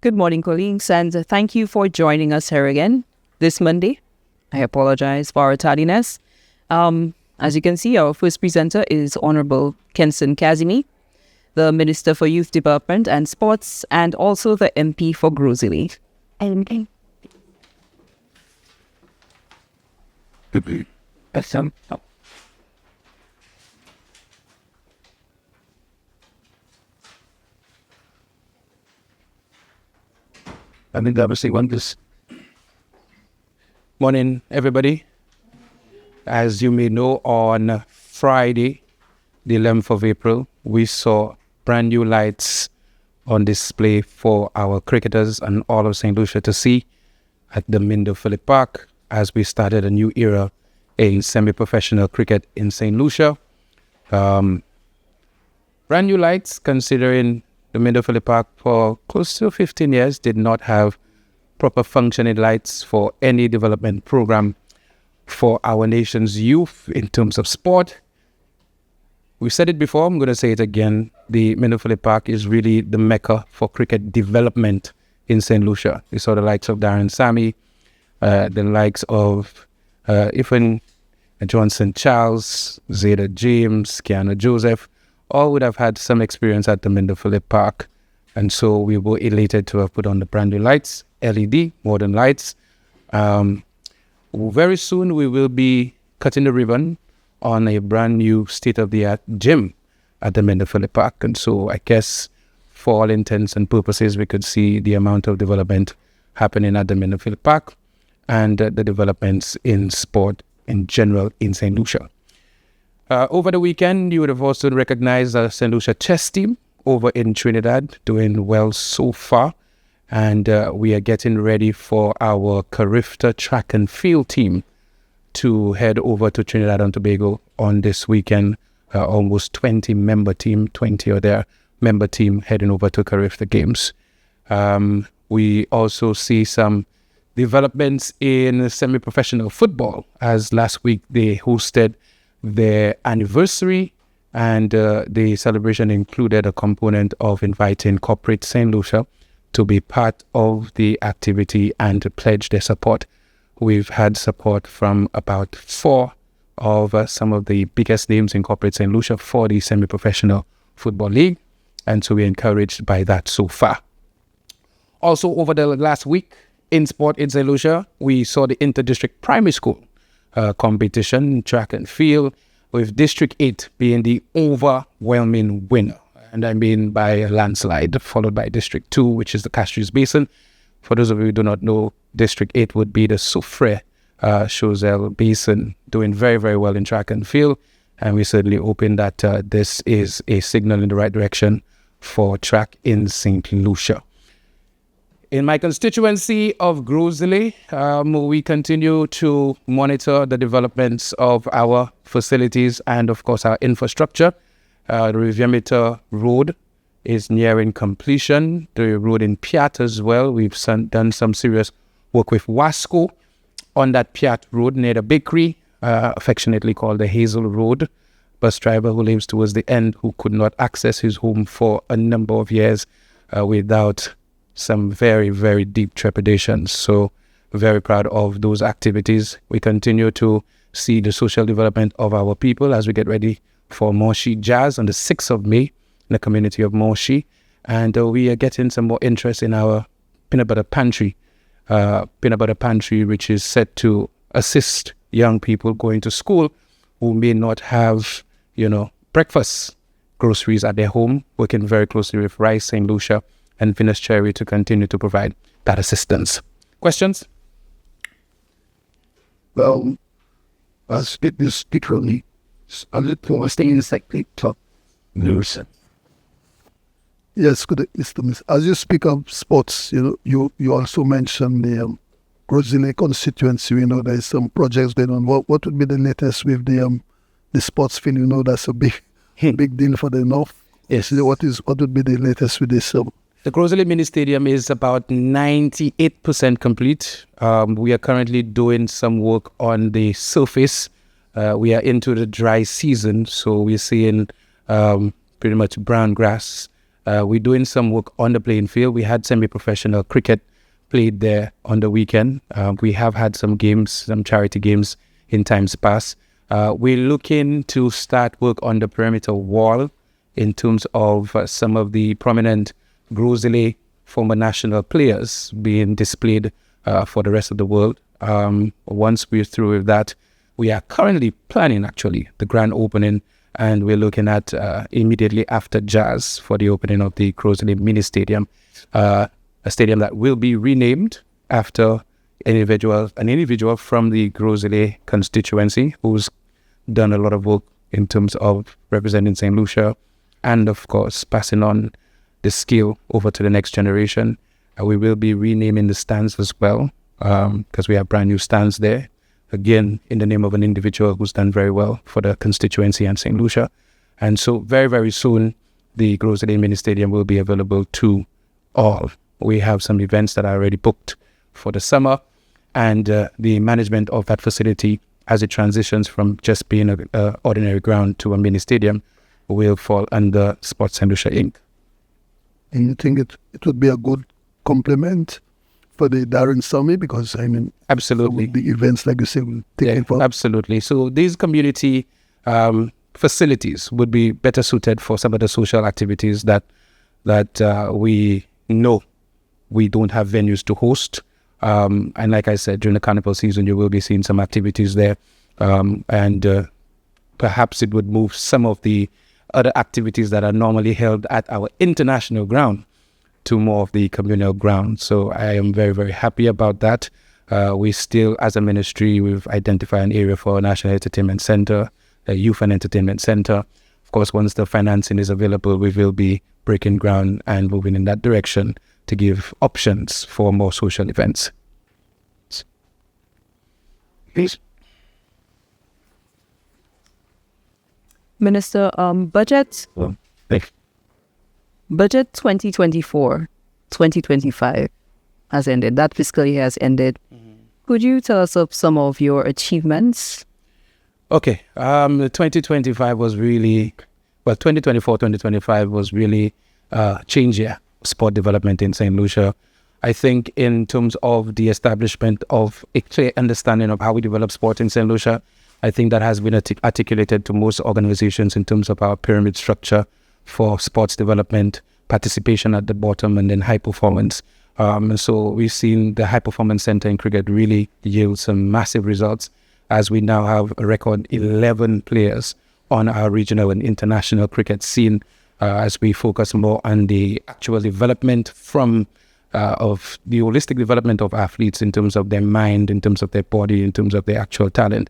Good morning, colleagues, and thank you for joining us here again this Monday. I apologize for our tardiness. As you can see, our first presenter is Honorable Kenson Casimir, the Minister for Youth Development and Sports, and also the MP for Gros Islet. I think obviously want this. Morning, everybody. As you may know, on Friday, the 11th of April, we saw brand new lights on display for our cricketers and all of St. Lucia to see at the Mindo Phillip Park as we started a new era in semi-professional cricket in St. Lucia. Brand new lights, considering the Mindo Phillip Park for close to 15 years did not have proper functioning lights for any development program for our nation's youth in terms of sport. We've said it before, I'm going to say it again. The Mindo Phillip Park is really the mecca for cricket development in St. Lucia. We saw the likes of Darren Sammy, the likes of even Johnson Charles, Zeta James, Keanu Joseph, all would have had some experience at the Mindo Phillip Park. And so we were elated to have put on the brand new lights, LED, modern lights. Very soon we will be cutting the ribbon on a brand new state-of-the-art gym at the Mindo Phillip Park. And so I guess for all intents and purposes, we could see the amount of development happening at the Mindo Phillip Park and the developments in sport in general in St. Lucia. Over the weekend, you would have also recognized the St. Lucia chess team over in Trinidad, doing well so far. And we are getting ready for our CARIFTA track and field team to head over to Trinidad and Tobago on this weekend. Almost 20-member team, 20 of their member team heading over to CARIFTA Games. We also see some developments in semi-professional football, as last week they hosted their anniversary, and the celebration included a component of inviting corporate St. Lucia to be part of the activity and to pledge their support. We've had support from about 4 of some of the biggest names in corporate St. Lucia for the semi-professional football league, and so we're encouraged by that so far. Also, over the last week in sport in St. Lucia, we saw the inter-district primary school competition, track and field, with District 8 being the overwhelming winner. And I mean by a landslide, followed by District 2, which is the Castries Basin. For those of you who do not know, District 8 would be the Soufre Choiseul Basin, doing very, very well in track and field. And we certainly hoping that this is a signal in the right direction for track in St. Lucia. In my constituency of Gros Islet, we continue to monitor the developments of our facilities and, of course, our infrastructure. The Riviera Road is nearing completion. The road in Piat as well. We've done some serious work with Wasco on that Piat Road near the bakery, affectionately called the Hazel Road. Bus driver who lives towards the end, who could not access his home for a number of years without some very, very deep trepidations. So very proud of those activities. We continue to see the social development of our people as we get ready for Moshi Jazz on the 6th of May in the community of Moshi. And we are getting some more interest in our peanut butter pantry, which is set to assist young people going to school who may not have, breakfast groceries at their home, working very closely with Rice, St. Lucia, and Venus Cherry to continue to provide that assistance. Questions? Well, I'll speak this literally. A little things like TikTok. Lucia. Yes, good. As you speak of sports, you also mentioned the Gros Islet constituency. There's some projects going on. What would be the latest with the sports field? That's a big deal for the North. Yes. What would be the latest with this? The Gros Islet Mini Stadium is about 98% complete. We are currently doing some work on the surface. We are into the dry season, so we're seeing pretty much brown grass We're doing some work on the playing field. We had semi-professional cricket played there on the weekend. We have had some games, some charity games in times past. We're looking to start work on the perimeter wall in terms of some of the prominent Gros Islet former national players being displayed for the rest of the world. Once we're through with that, we are currently planning actually the grand opening, and we're looking at immediately after Jazz for the opening of the Gros Islet mini stadium, a stadium that will be renamed after an individual from the Gros Islet constituency who's done a lot of work in terms of representing St. Lucia and, of course, passing on the skill over to the next generation. We will be renaming the stands as well, because we have brand new stands there, again, in the name of an individual who's done very well for the constituency and St. Lucia. And so very, very soon, the Gros Islet mini stadium will be available to all. We have some events that are already booked for the summer, and the management of that facility, as it transitions from just being an ordinary ground to a mini stadium, will fall under Sports St. Lucia Inc. And you think it would be a good complement for the Darren Summit? Because, I mean, absolutely, the events, like you say, will take it for. Absolutely. So these community facilities would be better suited for some of the social activities that we know we don't have venues to host. And like I said, during the carnival season, you will be seeing some activities there. And perhaps it would move some of the other activities that are normally held at our international ground to more of the communal ground. So I am very, very happy about that. We still, as a ministry, we've identified an area for a National Entertainment Center, a Youth and Entertainment Center. Of course, once the financing is available, we will be breaking ground and moving in that direction to give options for more social events. Please. Minister, budget 2024-2025 has ended. That fiscal year has ended. Could you tell us of some of your achievements? Okay. 2025 was really, 2024-2025 was really change year sport development in St. Lucia. I think in terms of the establishment of a clear understanding of how we develop sport in St. Lucia, I think that has been articulated to most organizations in terms of our pyramid structure for sports development, participation at the bottom, and then high performance. So we've seen the high performance center in cricket really yield some massive results, as we now have a record 11 players on our regional and international cricket scene, as we focus more on the actual development of the holistic development of athletes in terms of their mind, in terms of their body, in terms of their actual talent.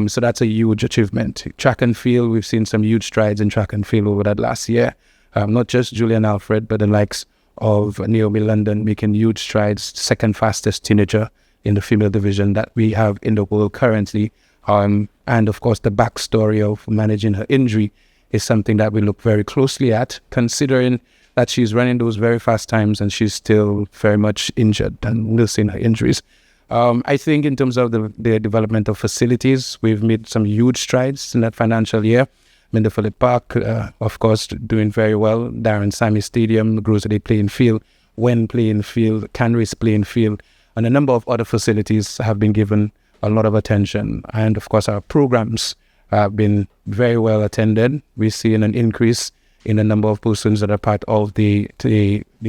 So that's a huge achievement. Track and field, we've seen some huge strides in track and field over that last year. Not just Julian Alfred, but the likes of Naomi London making huge strides, second fastest teenager in the female division that we have in the world currently. And of course, the backstory of managing her injury is something that we look very closely at, considering that she's running those very fast times and she's still very much injured and nursing her injuries. I think in terms of the development of facilities, we've made some huge strides in that financial year. Phillip Park, of course, doing very well. Darren Sammy Stadium, Gros Islet playing field, Wen playing field, Canris playing field, and a number of other facilities have been given a lot of attention. And of course, our programs have been very well attended. We're seeing an increase in the number of persons that are part of the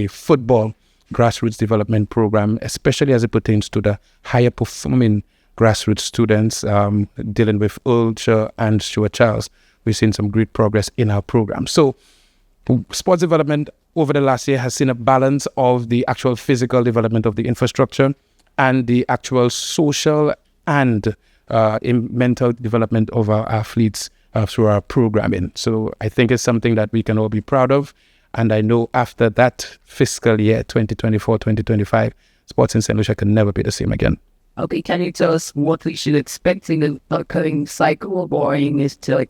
football grassroots development program, especially as it pertains to the higher performing grassroots students, dealing with Ultra and Stuart Charles. We've seen some great progress in our program. So sports development over the last year has seen a balance of the actual physical development of the infrastructure and the actual social and mental development of our athletes through our programming. So I think it's something that we can all be proud of. And I know after that fiscal year, 2024-2025, sports in St. Lucia can never be the same again. Okay, can you tell us what we should expect in the upcoming cycle, or is to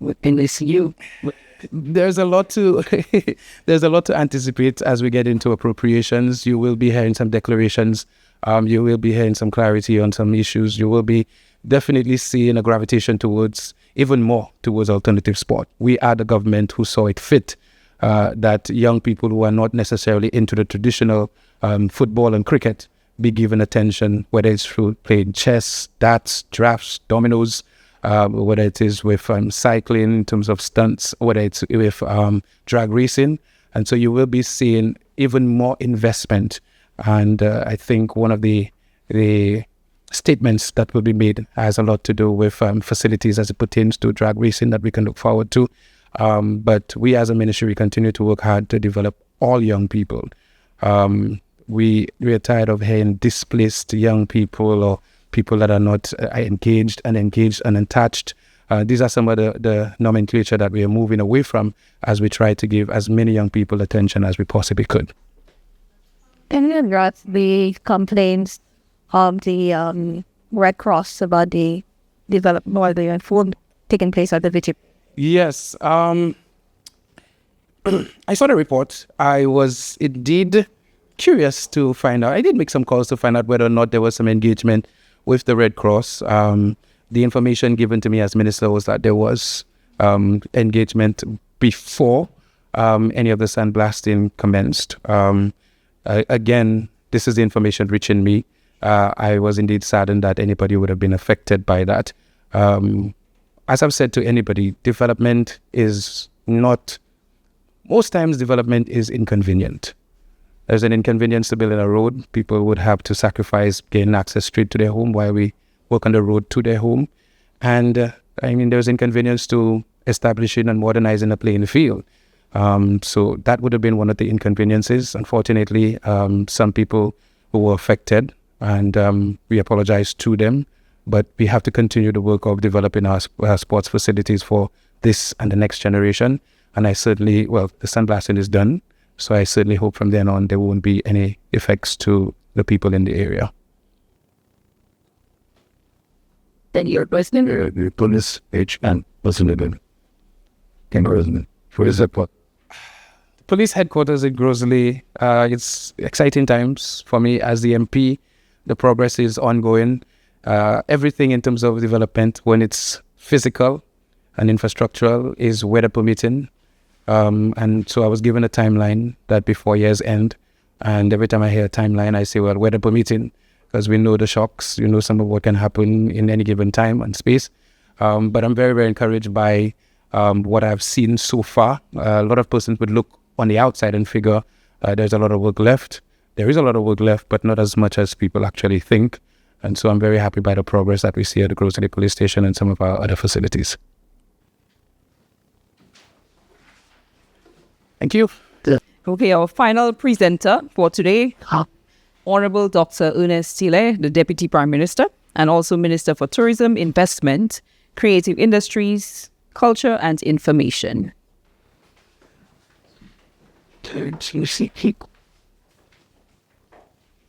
within this year? There's a lot to anticipate as we get into appropriations. You will be hearing some declarations. You will be hearing some clarity on some issues. You will be definitely seeing a gravitation towards even more towards alternative sport. We are the government who saw it fit that young people who are not necessarily into the traditional football and cricket be given attention, whether it's through playing chess, darts, drafts, dominoes, whether it is with cycling in terms of stunts, whether it's with drag racing. And so you will be seeing even more investment. And I think one of the statements that will be made has a lot to do with facilities as it pertains to drag racing that we can look forward to. But we as a ministry, we continue to work hard to develop all young people. We are tired of hearing displaced young people or people that are not engaged and attached. These are some of the nomenclature that we are moving away from as we try to give as many young people attention as we possibly could. Can you address the complaints of the Red Cross about the development or the food taking place at the vigil? Yes. I saw the report. I was indeed curious to find out. I did make some calls to find out whether or not there was some engagement with the Red Cross. The information given to me as minister was that there was engagement before any of the sandblasting commenced. Again, this is the information reaching me. I was indeed saddened that anybody would have been affected by that. As I've said to anybody, development is not, most times development is inconvenient. There's an inconvenience to building a road. People would have to sacrifice getting access straight to their home while we work on the road to their home. And there's inconvenience to establishing and modernizing a playing field. So that would have been one of the inconveniences. Unfortunately, some people who were affected, and we apologize to them, but we have to continue the work of developing our sports facilities for this and the next generation. And I certainly, the sandblasting is done. So I certainly hope from then on there won't be any effects to the people in the area. Then your president? The police HN president. For example. Police headquarters in Gros Islet. It's exciting times for me as the MP. The progress is ongoing. Everything in terms of development, when it's physical and infrastructural, is weather permitting. And so I was given a timeline that before year's end. And every time I hear a timeline, I say, well, weather permitting, because we know the shocks, some of what can happen in any given time and space. But I'm very, very encouraged by what I've seen so far. A lot of persons would look on the outside and figure there's a lot of work left. There is a lot of work left, but not as much as people actually think. And so I'm very happy by the progress that we see at the Gros Islet Police Station and some of our other facilities. Thank you. Okay, our final presenter for today, Honorable Dr. Ernest Hilaire, the Deputy Prime Minister, and also Minister for Tourism, Investment, Creative Industries, Culture and Information.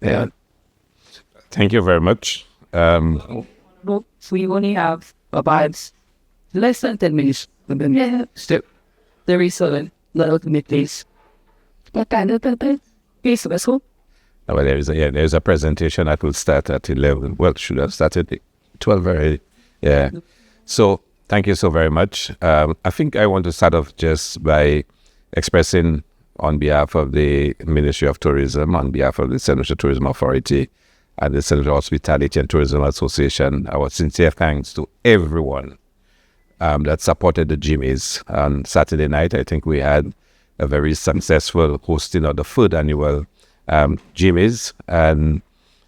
Yeah. Thank you very much. We only have about less than 10 minutes. Step. There is a little committees. Well, there's a presentation that will start at 11. Well, should have started at 12 already. Yeah. So thank you so very much. I think I want to start off just by expressing on behalf of the Ministry of Tourism, on behalf of the Central Tourism Authority and the Central Hospitality and Tourism Association, our sincere thanks to everyone that supported the Gimies. On Saturday night, I think we had a very successful hosting of the third annual Gimies, and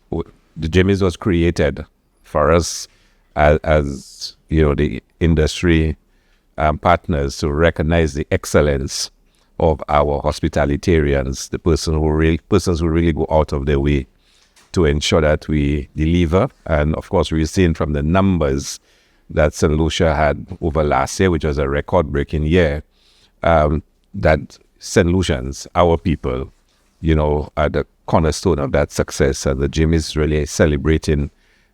the Gimies was created for us as the industry partners to recognize the excellence of our hospitalitarians, the persons who really go out of their way to ensure that we deliver. And of course, we've seen from the numbers that St. Lucia had over last year, which was a record-breaking year, that St. Lucians, our people, are the cornerstone of that success, and the gym is really celebrating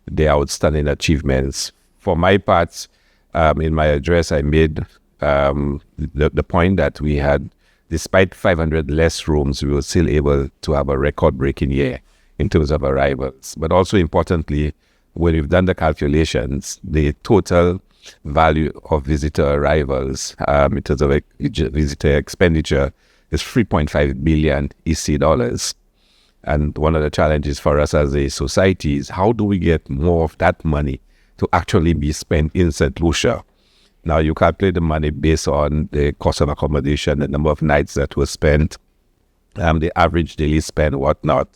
their outstanding achievements. For my part, in my address, I made the point that we had, despite 500 less rooms, we were still able to have a record-breaking year in terms of arrivals. But also importantly, when we've done the calculations, the total value of visitor arrivals in terms of visitor expenditure is 3.5 billion EC dollars. And one of the challenges for us as a society is how do we get more of that money to actually be spent in St. Lucia? Now, you calculate the money based on the cost of accommodation, the number of nights that were spent, the average daily spend, whatnot.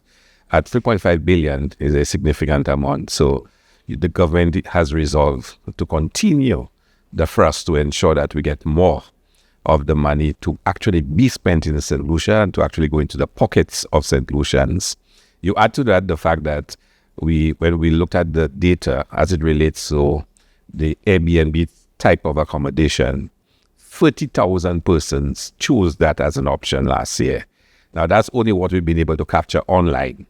At 3.5 billion is a significant amount. So the government has resolved to continue the thrust to ensure that we get more of the money to actually be spent in St. Lucia and to actually go into the pockets of St. Lucians. You add to that the fact that when we looked at the data as it relates to the Airbnb type of accommodation, 30,000 persons chose that as an option last year. Now, that's only what we've been able to capture online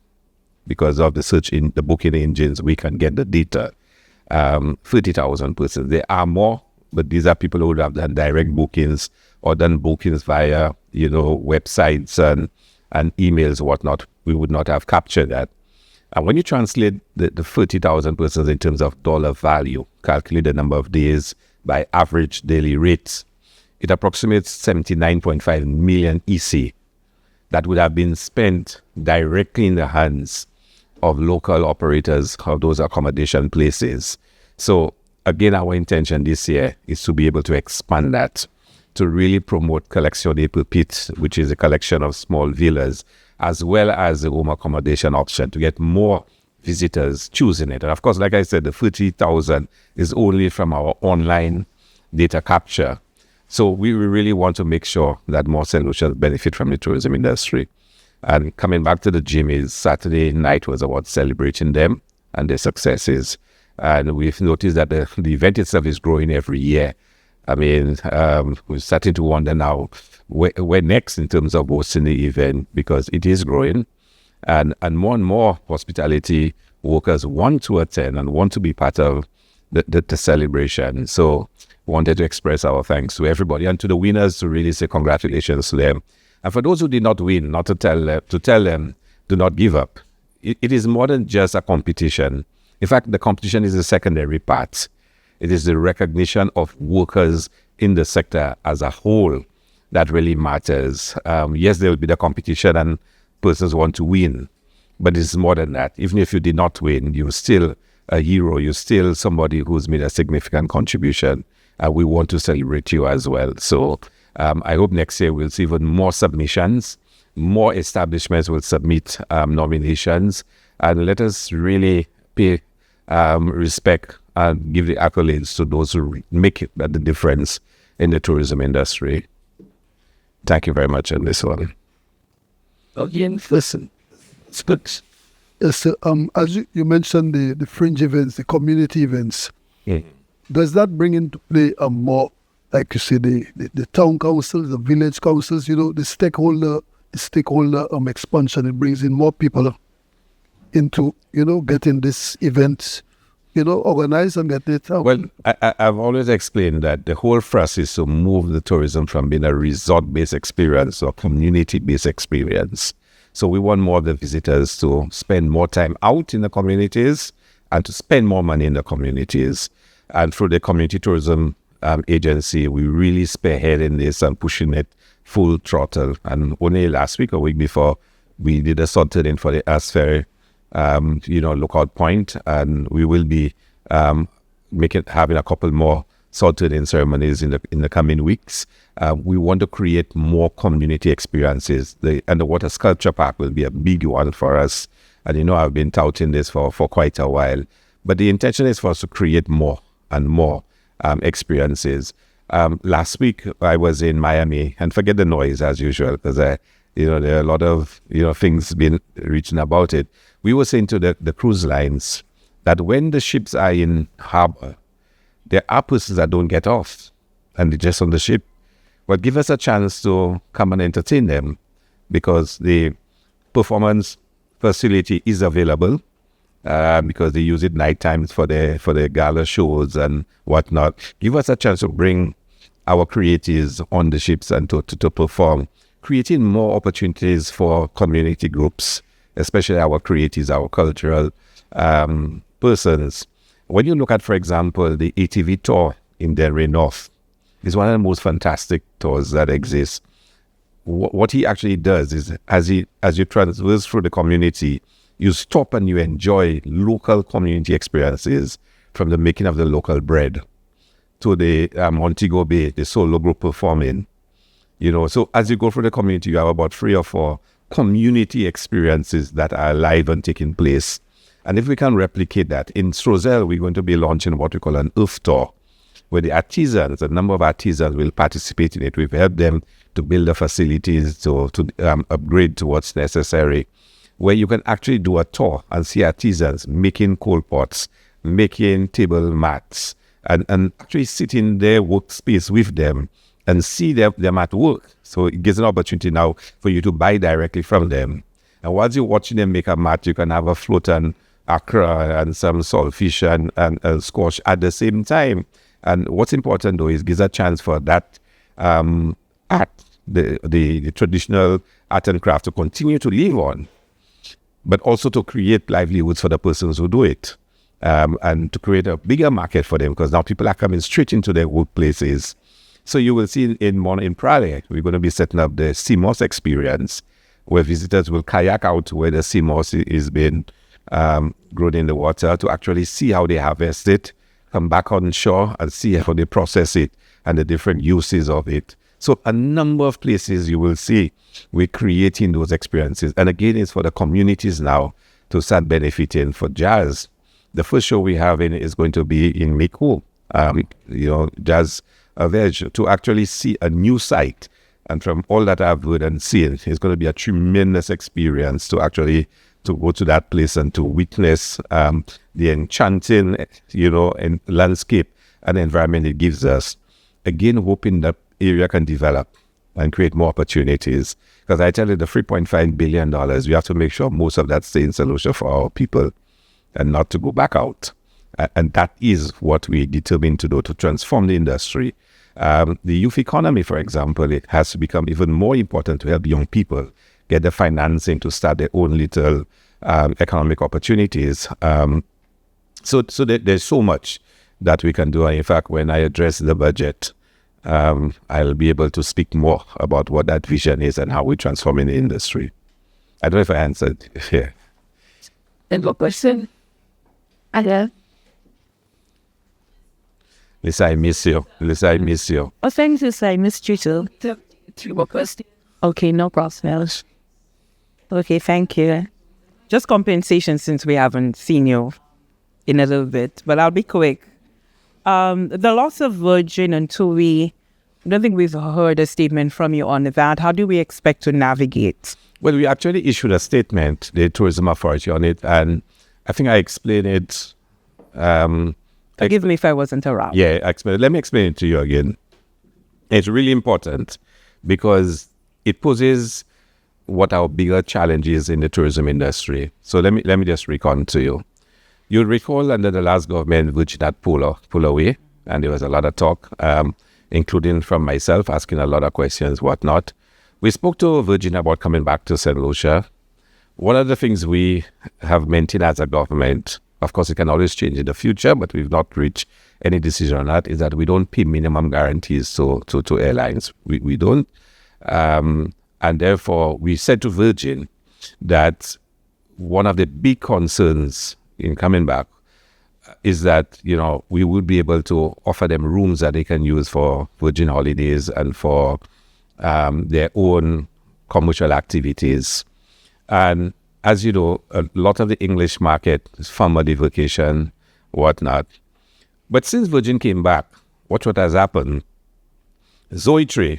because of the search in the booking engines. We can get the data. 30,000 persons. There are more, but these are people who would have done direct bookings or done bookings via, websites and emails, whatnot. We would not have captured that. And when you translate the 30,000 persons in terms of dollar value, calculate the number of days by average daily rates, it approximates 79.5 million EC that would have been spent directly in the hands of local operators of those accommodation places. So again, our intention this year is to be able to expand that, to really promote Collection de Pépites, which is a collection of small villas, as well as the home accommodation option, to get more visitors choosing it. And of course, like I said, the 30,000 is only from our online data capture. So we really want to make sure that more St. Lucians benefit from the tourism industry. And coming back to the Gimies, Saturday night was about celebrating them and their successes. And we've noticed that the event itself is growing every year. I mean, we're starting to wonder now where next in terms of hosting the event, because it is growing. And more hospitality workers want to attend and want to be part of the celebration. So wanted to express our thanks to everybody and to the winners, to really say congratulations to them. And for those who did not win, not to tell them, do not give up. It is more than just a competition. In fact, the competition is a secondary part. It is the recognition of workers in the sector as a whole that really matters. Yes, there will be the competition and persons want to win, but it's more than that. Even if you did not win, you're still a hero. You're still somebody who's made a significant contribution. We want to celebrate you as well. So I hope next year we'll see even more submissions. More establishments will submit nominations, and let us really pay respect and give the accolades to those who make the difference in the tourism industry. Thank you very much on this one. Again, listen, it's good. Yes, as you mentioned, the fringe events, the community events, does that bring into play more, like you say, the town councils, the village councils, the stakeholder expansion? It brings in more people into, getting this event, organized and get it out. Well, I've always explained that the whole thrust is to move the tourism from being a resort-based experience to a community-based experience. So we want more of the visitors to spend more time out in the communities and to spend more money in the communities. And through the Community Tourism Agency, we really spearheading this and pushing it full throttle. And only last week or week before, we did a sorted in for the Asferry lookout point, and we will be having a couple more sorted in ceremonies in the coming weeks. We want to create more community experiences. And the water sculpture park will be a big one for us. And I've been touting this for quite a while. But the intention is for us to create more and more experiences. Last week I was in Miami, and forget the noise as usual, because there are a lot of things been reaching about it. We were saying to the cruise lines that when the ships are in harbor, there are persons that don't get off and they're just on the ship. But give us a chance to come and entertain them, because the performance facility is available because they use it night times for their gala shows and whatnot. Give us a chance to bring our creatives on the ships and to perform, creating more opportunities for community groups, especially our creatives, our cultural persons. When you look at, for example, the ATV tour in Delray North. It's one of the most fantastic tours that exists. What he actually does is, as you traverse through the community, you stop and you enjoy local community experiences, from the making of the local bread to the Montego Bay, the solo group performing. So as you go through the community, you have about 3 or 4 community experiences that are live and taking place. And if we can replicate that, in Strozel, we're going to be launching what we call an Earth Tour, where the artisans, a number of artisans will participate in it. We've helped them to build the facilities, to upgrade to what's necessary, where you can actually do a tour and see artisans making coal pots, making table mats, and actually sit in their workspace with them and see them at work. So it gives an opportunity now for you to buy directly from them. And while you're watching them make a mat, you can have a float and okra and some saltfish and squash at the same time. And what's important, though, is it gives a chance for that art, the traditional art and craft, to continue to live on, but also to create livelihoods for the persons who do it, and to create a bigger market for them, because now people are coming straight into their workplaces. So you will see in Prague, we're going to be setting up the sea moss experience, where visitors will kayak out to where the sea moss is being grown in the water, to actually see how they harvest it, come back on shore and see how they process it and the different uses of it. So a number of places you will see we're creating those experiences. And again, it's for the communities now to start benefiting. For jazz, the first show we have is going to be in Miku, Jazz Verge, to actually see a new site. And from all that I've heard and seen, it's going to be a tremendous experience to actually to go to that place and to witness the enchanting, and landscape and environment it gives us. Again, hoping that area can develop and create more opportunities. Because I tell you, the $3.5 billion, we have to make sure most of that stays in St. Lucia for our people and not to go back out. And that is what we determined to do, to transform the industry. The youth economy, for example, it has to become even more important to help young people get the financing to start their own little economic opportunities. So there's so much that we can do. And in fact, when I address the budget, I'll be able to speak more about what that vision is and how we're transforming the industry. I don't know if I answered here. And what question? Lisa, I miss you. Oh, thanks, Lisa. I missed you too. 3 more questions. Okay, no problem. Okay, thank you. Just compensation, since we haven't seen you in a little bit, but I'll be quick. The loss of Virgin and TUI, I don't think we've heard a statement from you on that. How do we expect to navigate? Well, we actually issued a statement, the Tourism Authority, on it, and I think I explained it. Forgive me if I wasn't around. Yeah, let me explain it to you again. It's really important because it poses what our bigger challenges in the tourism industry. So let me just recount to you. You'll recall under the last government, Virgin had pull away, and there was a lot of talk, including from myself, asking a lot of questions, whatnot. We spoke to Virgin about coming back to St. Lucia. One of the things we have maintained as a government, of course it can always change in the future, but we've not reached any decision on that, is that we don't pay minimum guarantees to airlines. We don't. And therefore, we said to Virgin that one of the big concerns in coming back is that, we would be able to offer them rooms that they can use for Virgin holidays and for their own commercial activities. And as you know, a lot of the English market is family vacation, whatnot. But since Virgin came back, what has happened? Zoetree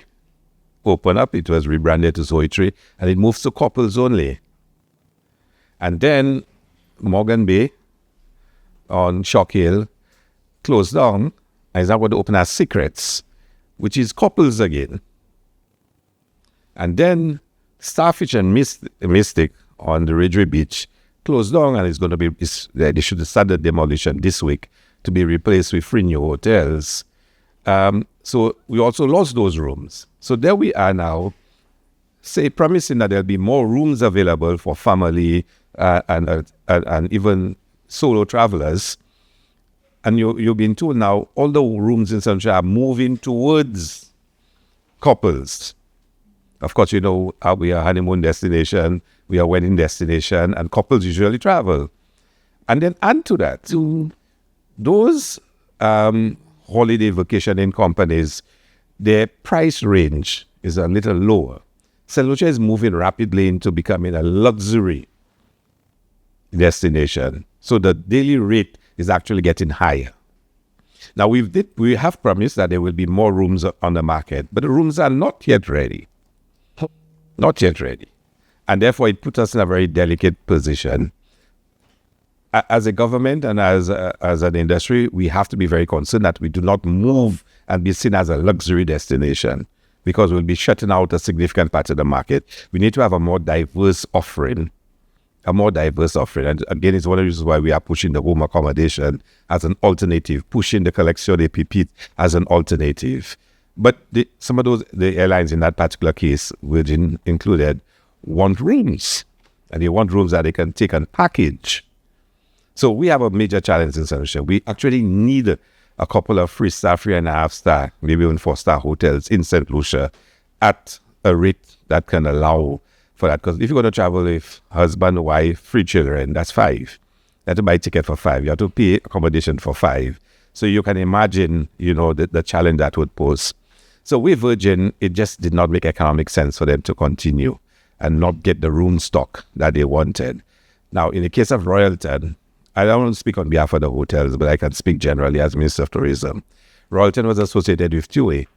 opened up. It was rebranded to Zoetree, and it moves to couples only. And then Morgan Bay on Shock Hill closed down, and is now going to open as Secrets, which is couples again. And then Starfish and Mystic on the Ridgeway Beach closed down, and it's going to be, they should have started demolition this week to be replaced with 3 new hotels. So we also lost those rooms. So there we are now, promising that there'll be more rooms available for family and even solo travelers. and you've been told now all the rooms in St. Lucia are moving towards couples. Of course, we are a honeymoon destination, we are a wedding destination, and couples usually travel. And then add to that, those holiday vacationing companies, their price range is a little lower. St. Lucia is moving rapidly into becoming a luxury destination. So the daily rate is actually getting higher. Now, we have promised that there will be more rooms on the market, but the rooms are not yet ready. Not yet ready. And therefore, it puts us in a very delicate position. As a government and as an industry, we have to be very concerned that we do not move and be seen as a luxury destination, because we'll be shutting out a significant part of the market. We need to have a more diverse offering. And again, it's one of the reasons why we are pushing the home accommodation as an alternative, pushing the collection de pipit as an alternative. But some of the airlines in that particular case, Virgin included, want rooms. And they want rooms that they can take and package. So we have a major challenge in St. Lucia. We actually need a couple of 3-star, 3.5-star, maybe even 4-star hotels in St. Lucia at a rate that can allow for that. Because if you're going to travel with husband, wife, 3 children, that's 5. You have to buy a ticket for 5. You have to pay accommodation for 5. So you can imagine, the challenge that would pose. So with Virgin, it just did not make economic sense for them to continue and not get the room stock that they wanted. Now, in the case of Royalton, I don't want to speak on behalf of the hotels, but I can speak generally as Minister of Tourism. Royalton was associated with TUI,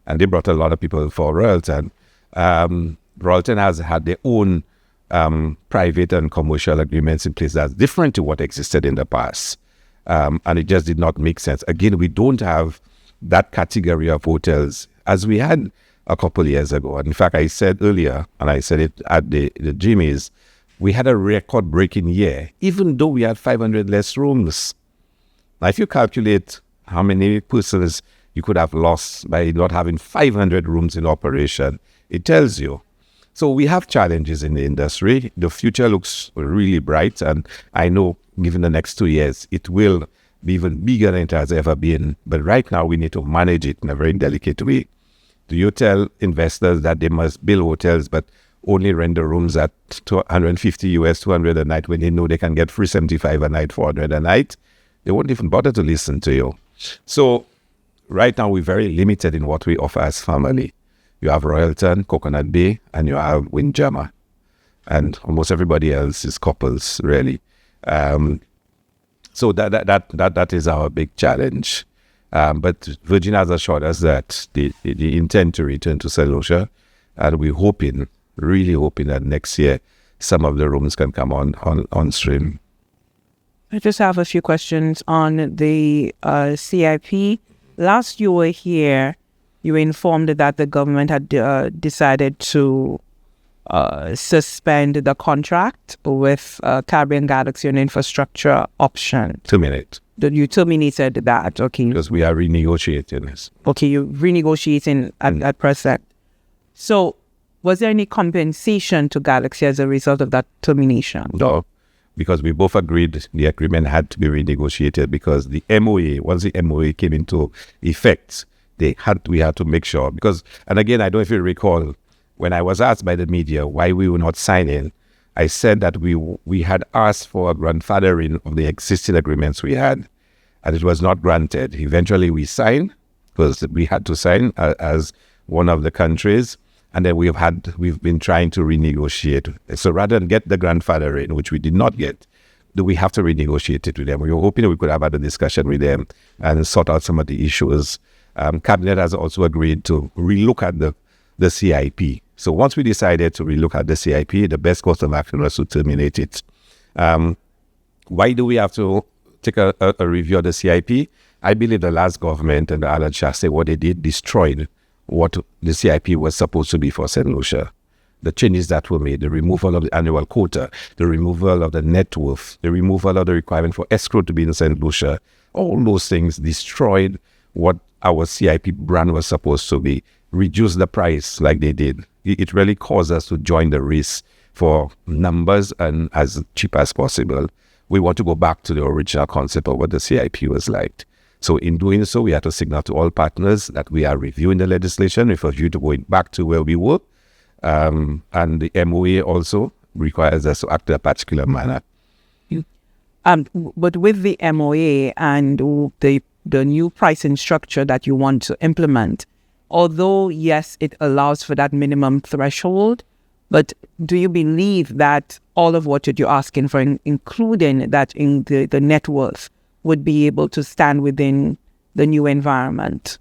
and they brought a lot of people for Royalton. Royalton has had their own private and commercial agreements in place that's different to what existed in the past. And it just did not make sense. Again, we don't have that category of hotels as we had a couple years ago. And in fact, I said earlier, and I said it at the Gimies, we had a record-breaking year, even though we had 500 less rooms. Now, if you calculate how many persons you could have lost by not having 500 rooms in operation, it tells you. So we have challenges in the industry. The future looks really bright, and I know given the next 2 years, it will be even bigger than it has ever been. But right now, we need to manage it in a very delicate way. Do you tell investors that they must build hotels, but only rent the rooms at $150, 200 a night, when they know they can get $375 a night, 400 a night? They won't even bother to listen to you. So right now, we're very limited in what we offer as family. You have Royalton, Coconut Bay, and you have Windjammer. And almost everybody else is couples, really. So that is our big challenge. But Virgin has assured us that they intend to return to St. Lucia, and we're really hoping that next year some of the rooms can come on stream. I just have a few questions on the CIP. Last you were here, you were informed that the government had decided to suspend the contract with Caribbean Galaxy on infrastructure option. 2 minutes. You terminated that, okay. Because we are renegotiating this. Okay, you're renegotiating at present. So, was there any compensation to Galaxy as a result of that termination? No, because we both agreed the agreement had to be renegotiated, because the MOA, once the MOA came into effect, we had to make sure. Because, and again, I don't know if you recall, when I was asked by the media why we were not signing, I said that we had asked for a grandfathering of the existing agreements we had, and it was not granted. Eventually, we signed, because we had to sign as one of the countries. And then we've been trying to renegotiate. So rather than get the grandfathering, which we did not get, do we have to renegotiate it with them? We were hoping we could have had a discussion with them and sort out some of the issues. Cabinet has also agreed to relook at the CIP. So once we decided to relook at the CIP, the best course of action was to terminate it. Why do we have to take a review of the CIP? I believe the last government and the Alan Shasta, what they did, destroyed what the CIP was supposed to be for St. Lucia. The changes that were made, the removal of the annual quota, the removal of the net worth, the removal of the requirement for escrow to be in St. Lucia, all those things destroyed what our CIP brand was supposed to be, reduced the price like they did. It really caused us to join the race for numbers and as cheap as possible. we want to go back to the original concept of what the CIP was like. So in doing so, we have to signal to all partners that we are reviewing the legislation with a view to going back to where we were. And the MOA also requires us to act in a particular manner. But with the MOA and the new pricing structure that you want to implement, although, yes, it allows for that minimum threshold, but do you believe that all of what you're asking for, including that in the net worth, would be able to stand within the new environment?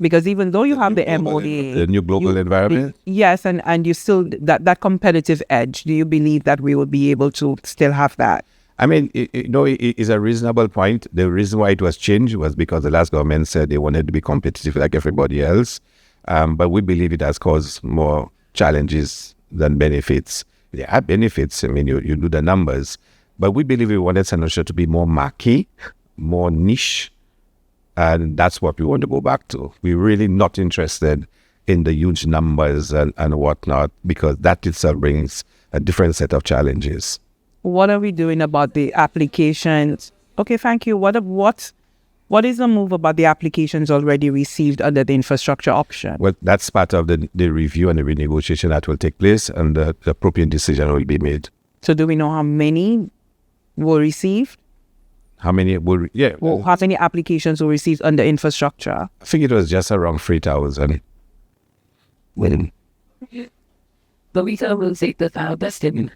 Because even though you have the MOA... The new global environment? Yes, and you still, that competitive edge, do you believe that we will be able to still have that? I mean, it is a reasonable point. The reason why it was changed was because the last government said they wanted to be competitive like everybody else. But we believe it has caused more challenges than benefits. There are benefits. I mean, you do the numbers. But we believe we wanted St. to be more marquee, more niche. And that's what we want to go back to. We're really not interested in the huge numbers and whatnot, because that itself brings a different set of challenges. What are we doing about the applications? Okay, thank you. What is the move about the applications already received under the infrastructure option? Well, that's part of the review and the renegotiation that will take place, and the appropriate decision will be made. So do we know how many were received? How many were, yeah. Well, how many applications were received under infrastructure? I think it was just around 3,000. But we will take the file best in.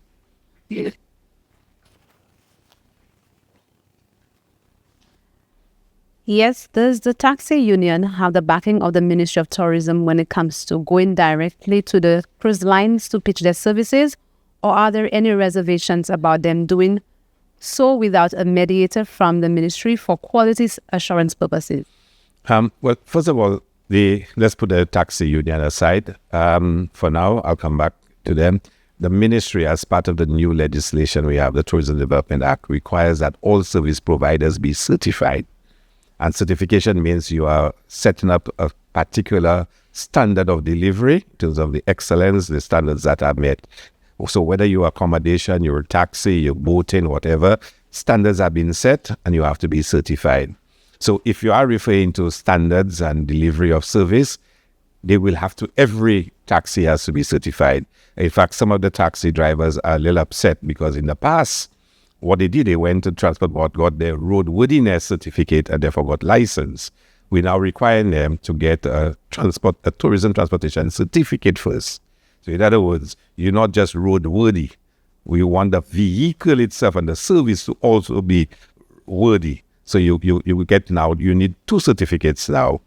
Yes, does the taxi union have the backing of the Ministry of Tourism when it comes to going directly to the cruise lines to pitch their services? Or are there any reservations about them doing so without a mediator from the ministry for quality assurance purposes? Well, first of all, let's put the taxi union aside. For now, I'll come back to them. The ministry, as part of the new legislation we have, the Tourism Development Act, requires that all service providers be certified. And certification means you are setting up a particular standard of delivery in terms of the excellence, the standards that are met. So whether you're accommodation, you're a taxi, you're boating, whatever, standards have been set and you have to be certified. So if you are referring to standards and delivery of service, they will have to, every taxi has to be certified. In fact, some of the taxi drivers are a little upset because in the past, what they did, they went to Transport Board, got their roadworthiness certificate, and therefore got license. We now require them to get a tourism transportation certificate first. So in other words, you're not just roadworthy. We want the vehicle itself and the service to also be worthy. So you need 2 certificates now.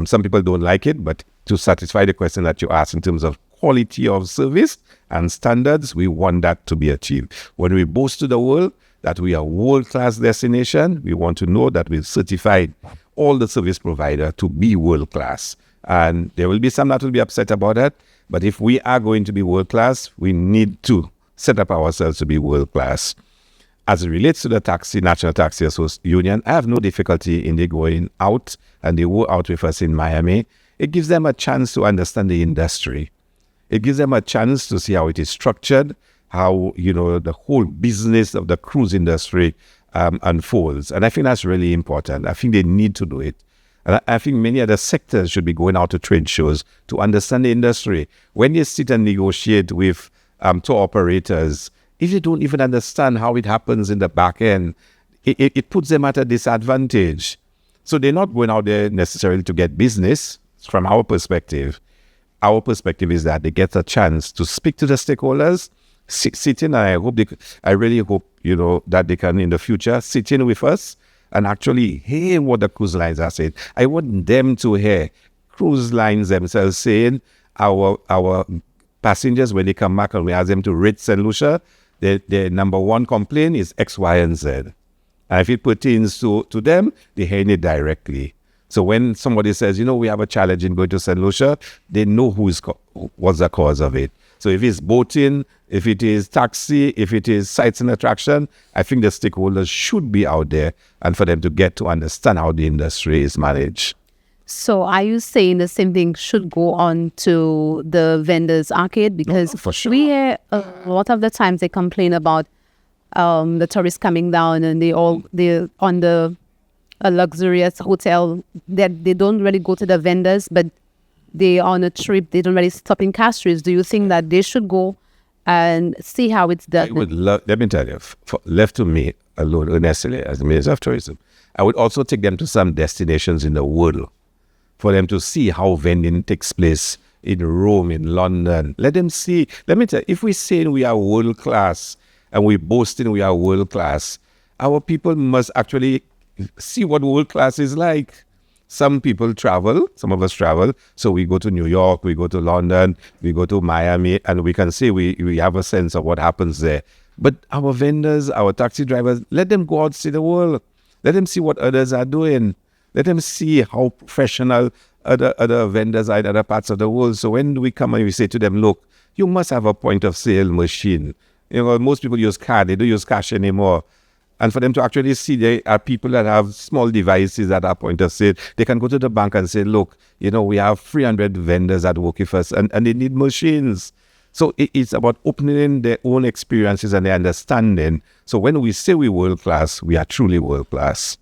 Some people don't like it, but to satisfy the question that you asked in terms of quality of service and standards, we want that to be achieved. When we boast to the world that we are a world-class destination, we want to know that we've certified all the service provider to be world-class. And there will be some that will be upset about that. But if we are going to be world-class, we need to set up ourselves to be world-class. As it relates to the National Taxi Union, I have no difficulty in they going out, and they were out with us in Miami. It gives them a chance to understand the industry. It gives them a chance to see how it is structured, how, the whole business of the cruise industry unfolds. And I think that's really important. I think they need to do it. And I think many other sectors should be going out to trade shows to understand the industry. When you sit and negotiate with tour operators, if you don't even understand how it happens in the back end, it puts them at a disadvantage. So they're not going out there necessarily to get business from our perspective. Our perspective is that they get a chance to speak to the stakeholders, sit in, and I really hope, that they can in the future sit in with us and actually hear what the cruise lines are saying. I want them to hear cruise lines themselves saying, our passengers, when they come back and we ask them to rate St. Lucia, their number one complaint is X, Y, and Z. And if it pertains to them, they're hearing it directly. So when somebody says, we have a challenge in going to St. Lucia, they know what's the cause of it. So if it's boating, if it is taxi, if it is sites and attraction, I think the stakeholders should be out there and for them to get to understand how the industry is managed. So are you saying the same thing should go on to the vendors' arcade? Because for sure. we hear a lot of the times they complain about the tourists coming down and they're on a luxurious hotel that they don't really go to the vendors, but they on a trip, they don't really stop in Castries. Do you think that they should go and see how it's done? I would love, let me tell you, left to me alone, Ernest Hilaire, as the Minister of Tourism, I would also take them to some destinations in the world for them to see how vending takes place in Rome, in London. Let them see. Let me tell you, if we're saying we are world class and we're boasting we are world class, our people must actually see what world class is like. Some people travel, some of us travel, so we go to New York, we go to London, we go to Miami, and we can say we have a sense of what happens there. But our vendors, our taxi drivers, let them go out, see the world. Let them see what others are doing. Let them see how professional other vendors are in other parts of the world. So when we come and we say to them, look, you must have a point of sale machine. You know, most people use card, they don't use cash anymore. And for them to actually see there are people that have small devices at our point of sale, they can go to the bank and say, look, you know, we have 300 vendors that work with us and they need machines. So it's about opening their own experiences and their understanding. So when we say we're world class, we are truly world class.